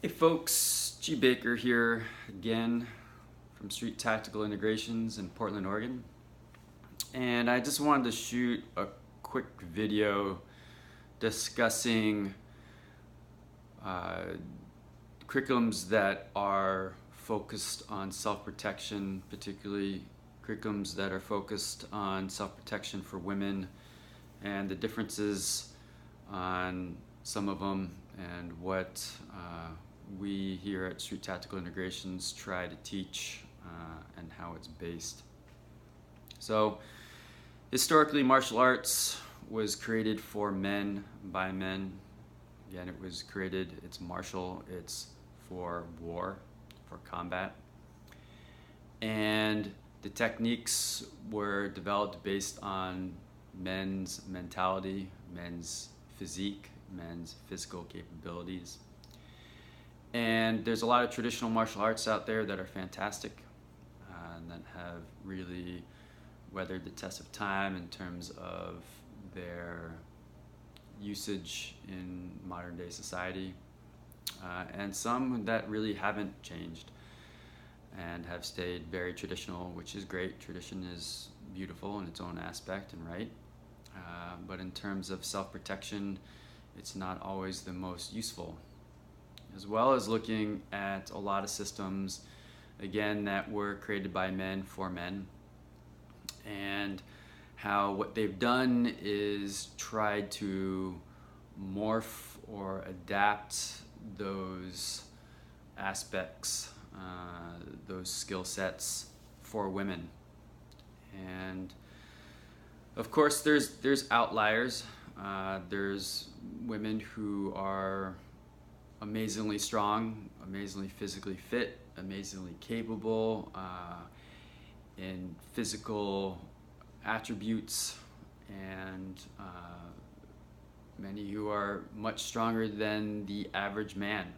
Hey folks, G Baker here again from Street Tactical Integrations in Portland, Oregon. And I just wanted to shoot a quick video discussing curriculums that are focused on self-protection, particularly curriculums that are focused on self-protection for women and the differences on some of them and what we here at Street Tactical Integrations try to teach and how it's based. So historically, martial arts was created for men by men. Again, it was created, it's martial, it's for war, for combat. And the techniques were developed based on men's mentality, men's physique, men's physical capabilities. And there's a lot of traditional martial arts out there that are fantastic and that have really weathered the test of time in terms of their usage in modern day society, and some that really haven't changed and have stayed very traditional, which is great. Tradition is beautiful in its own aspect and right, but in terms of self-protection, it's not always the most useful. As well as looking at a lot of systems, again, that were created by men for men, and how what they've done is tried to morph or adapt those aspects, those skill sets for women. And of course, there's outliers. There's women who are amazingly strong, amazingly physically fit, amazingly capable in physical attributes, and many who are much stronger than the average man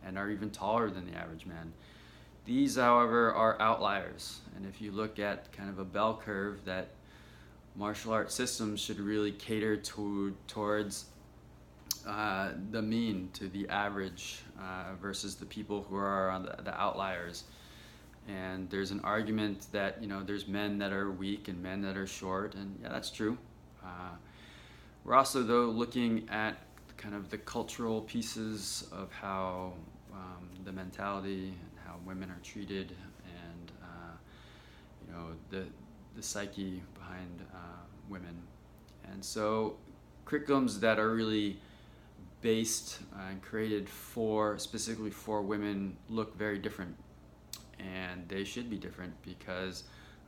and are even taller than the average man. These, however, are outliers, and if you look at kind of a bell curve, that martial arts systems should really cater towards the mean, to the average, versus the people who are on the outliers. And there's an argument that, there's men that are weak and men that are short, and yeah, that's true. We're also, though, looking at kind of the cultural pieces of how the mentality and how women are treated, and the psyche behind women. And so curriculums that are really based and created specifically for women look very different, and they should be different because,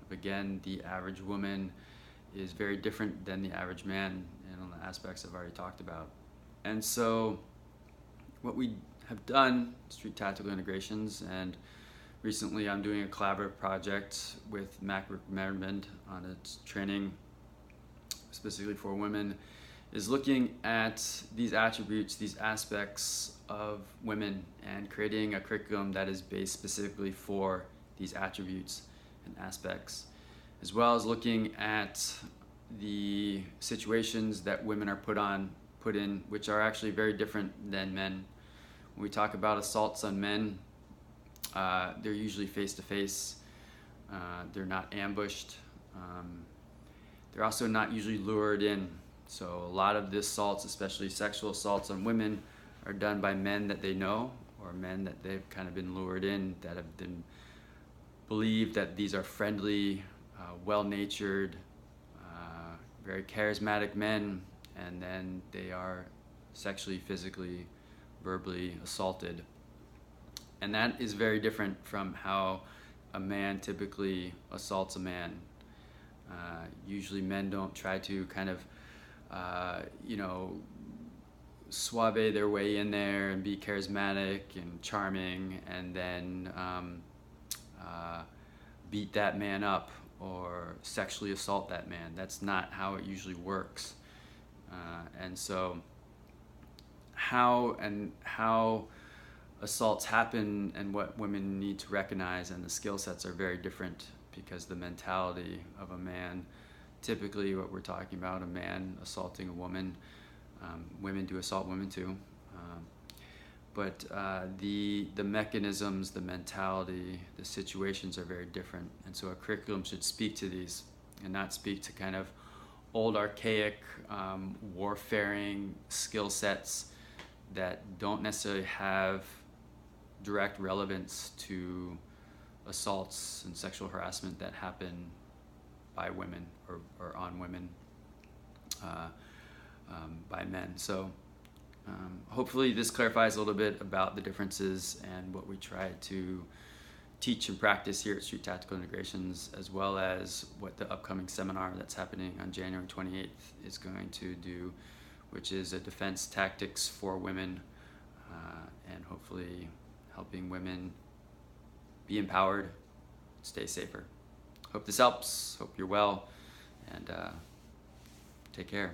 again, the average woman is very different than the average man in all the aspects I've already talked about. And so what we have done, Street Tactical Integrations, and recently I'm doing a collaborative project with Mac Merriman on its training specifically for women, is looking at these attributes, these aspects of women, and creating a curriculum that is based specifically for these attributes and aspects, as well as looking at the situations that women are put in, which are actually very different than men. When we talk about assaults on men, they're usually face-to-face. They're not ambushed. They're also not usually lured in. So a lot of the assaults, especially sexual assaults on women, are done by men that they know, or men that they've kind of been lured in, that have been believed that these are friendly, well-natured, very charismatic men, and then they are sexually, physically, verbally assaulted. And that is very different from how a man typically assaults a man. Usually men don't try to kind of suave their way in there and be charismatic and charming, and then beat that man up or sexually assault that man. That's not how it usually works. And so how assaults happen and what women need to recognize and the skill sets are very different, because the mentality of a man, typically what we're talking about, a man assaulting a woman, women do assault women too, but the mechanisms, the mentality, the situations are very different. And so a curriculum should speak to these and not speak to kind of old archaic warfaring skill sets that don't necessarily have direct relevance to assaults and sexual harassment that happen by women or on women by men. So hopefully this clarifies a little bit about the differences and what we try to teach and practice here at Street Tactical Integrations, as well as what the upcoming seminar that's happening on January 28th is going to do, which is a defense tactics for women, and hopefully helping women be empowered, stay safer. Hope this helps. Hope you're well, and take care.